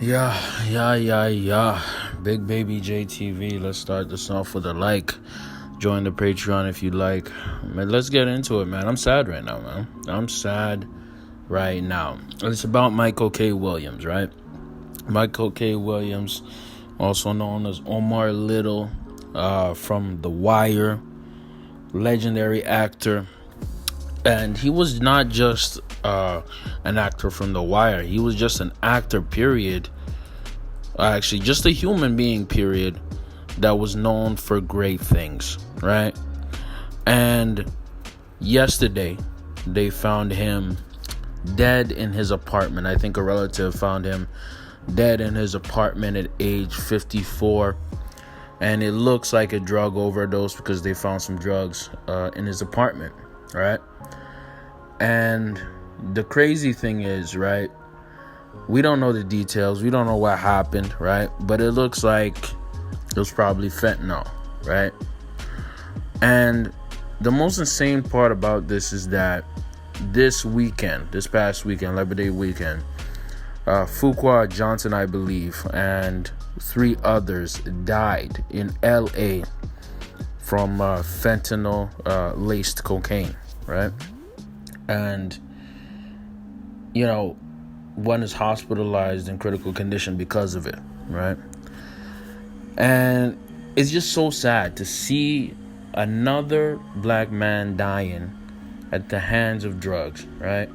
Yeah. Big baby JTV. Let's start this off with a like. Join the Patreon if you like. Man, let's get into it, man. I'm sad right now, man. I'm sad right now. It's about Michael K. Williams, right? Michael K. Williams, also known as Omar Little, from The Wire, legendary actor. And he was not just an actor from The Wire. He was just an actor, period. Actually, just a human being, period, that was known for great things, right? And yesterday, they found him dead in his apartment. I think a relative found him dead in his apartment at age 54. And it looks like a drug overdose because they found some drugs in his apartment, right? And the crazy thing is, right, we don't know the details. We don't know what happened, right? But it looks like it was probably fentanyl, right? And the most insane part about this is that this past weekend, Labor Day weekend, Fuqua Johnson, I believe, and 3 others died in LA from fentanyl laced cocaine, right? And, you know, one is hospitalized in critical condition because of it, right? And it's just so sad to see another black man dying at the hands of drugs, right?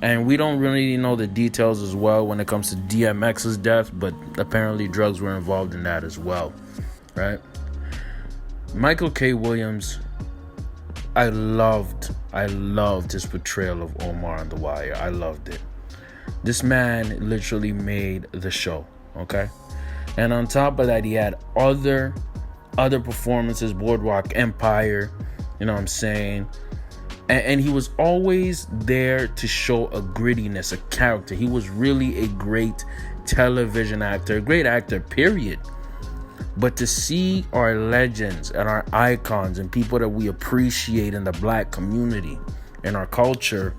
And we don't really know the details as well when it comes to DMX's death, but apparently drugs were involved in that as well, right? Michael K. Williams, I loved his portrayal of Omar on The Wire. I loved it. This man literally made the show, okay? And on top of that, he had other performances, Boardwalk Empire, you know what I'm saying? And he was always there to show a grittiness, a character. He was really a great television actor, a great actor, period. But to see our legends and our icons and people that we appreciate in the black community, in our culture,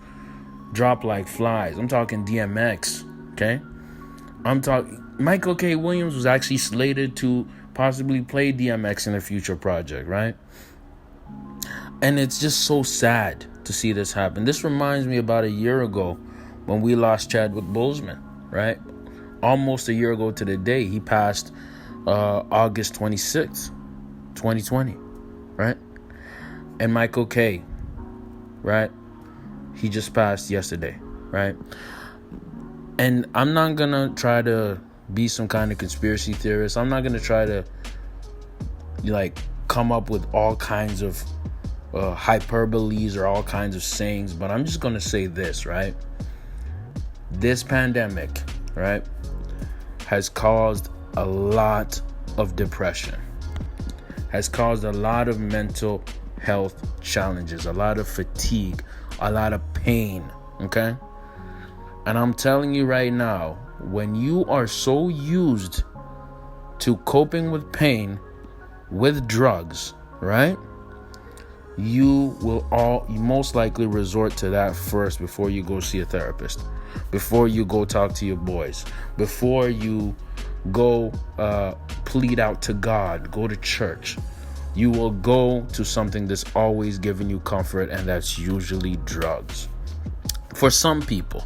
drop like flies. I'm talking DMX, okay? I'm talking Michael K. Williams was actually slated to possibly play DMX in a future project, right? And it's just so sad to see this happen. This reminds me about a year ago when we lost Chadwick Boseman, right? Almost a year ago to the day. He passed August 26th, 2020, right? And Michael K., right? He just passed yesterday, right? And I'm not gonna try to be some kind of conspiracy theorist. I'm not gonna try to come up with all kinds of hyperboles or all kinds of sayings, but I'm just gonna say this, right? This pandemic, right, has caused a lot of depression, has caused a lot of mental health challenges, a lot of fatigue, a lot of pain, okay? And I'm telling you right now, when you are so used to coping with pain with drugs, right, you most likely resort to that first before you go see a therapist, before you go talk to your boys, before you go plead out to God, go to church. You will go to something that's always giving you comfort, and that's usually drugs. For some people.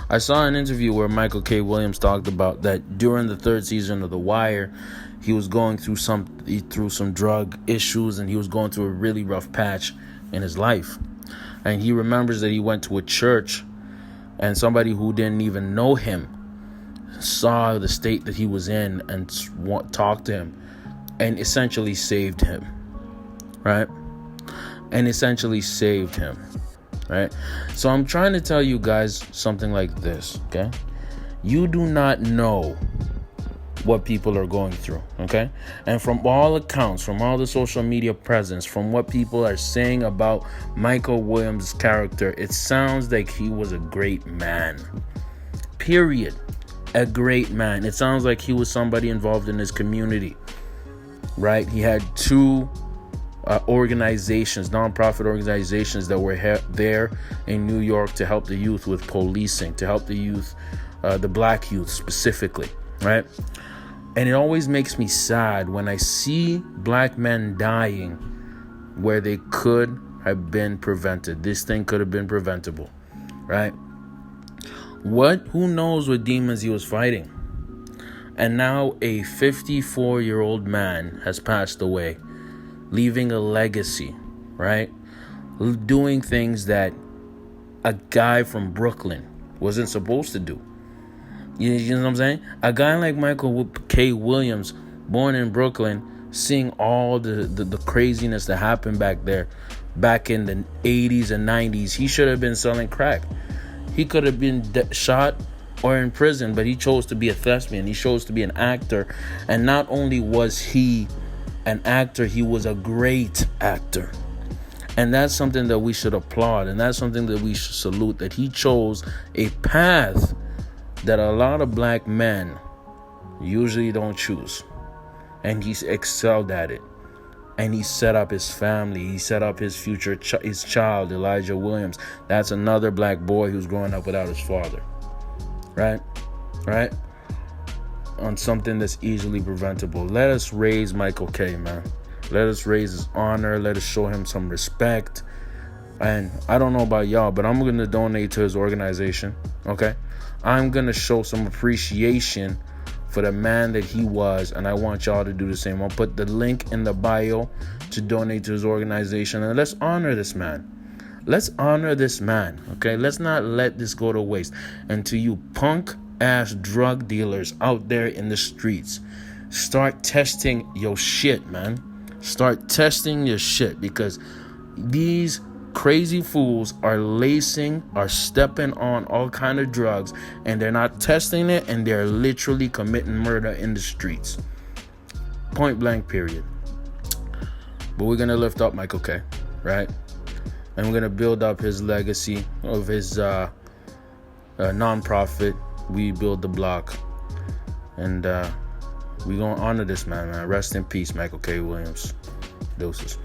I saw an interview where Michael K. Williams talked about that during the 3rd season of The Wire, he was going through some drug issues, and he was going through a really rough patch in his life. And he remembers that he went to a church, and somebody who didn't even know him saw the state that he was in and talked to him and essentially saved him, right? Right? So I'm trying to tell you guys something like this, okay? You do not know what people are going through, okay? And from all accounts, from all the social media presence, from what people are saying about Michael Williams' character, it sounds like he was a great man. Period. A great man. It sounds like he was somebody involved in his community, right? He had 2 organizations, nonprofit organizations that were there in New York to help the youth with policing, to help the youth, the black youth specifically, right? And it always makes me sad when I see black men dying where they could have been prevented. This thing could have been preventable, right? Who knows what demons he was fighting? And now a 54-year-old man has passed away, leaving a legacy, right? Doing things that a guy from Brooklyn wasn't supposed to do. You know what I'm saying? A guy like Michael K. Williams, born in Brooklyn, seeing all the craziness that happened back there, back in the 80s and 90s, he should have been selling crack. He could have been shot or in prison, but he chose to be a thespian. He chose to be an actor. And not only was he an actor, he was a great actor. And that's something that we should applaud. And that's something that we should salute, that he chose a path that a lot of black men usually don't choose. And he's excelled at it. And he set up his family. He set up his future, his child, Elijah Williams. That's another black boy who's growing up without his father. Right? On something that's easily preventable. Let us raise Michael K., man. Let us raise his honor. Let us show him some respect. And I don't know about y'all, but I'm going to donate to his organization. Okay? I'm going to show some appreciation for the man that he was, and I want y'all to do the same. I'll put the link in the bio to donate to his organization, and let's honor this man. Let's honor this man, okay? Let's not let this go to waste. And to you punk-ass drug dealers out there in the streets, start testing your shit, man. Start testing your shit, because these crazy fools are stepping on all kind of drugs, and they're not testing it, and they're literally committing murder in the streets. Point blank, period. But we're gonna lift up Michael K., right? And we're gonna build up his legacy of his nonprofit, We Build the Block. And we're gonna honor this man. Rest in peace, Michael K. Williams. Doses.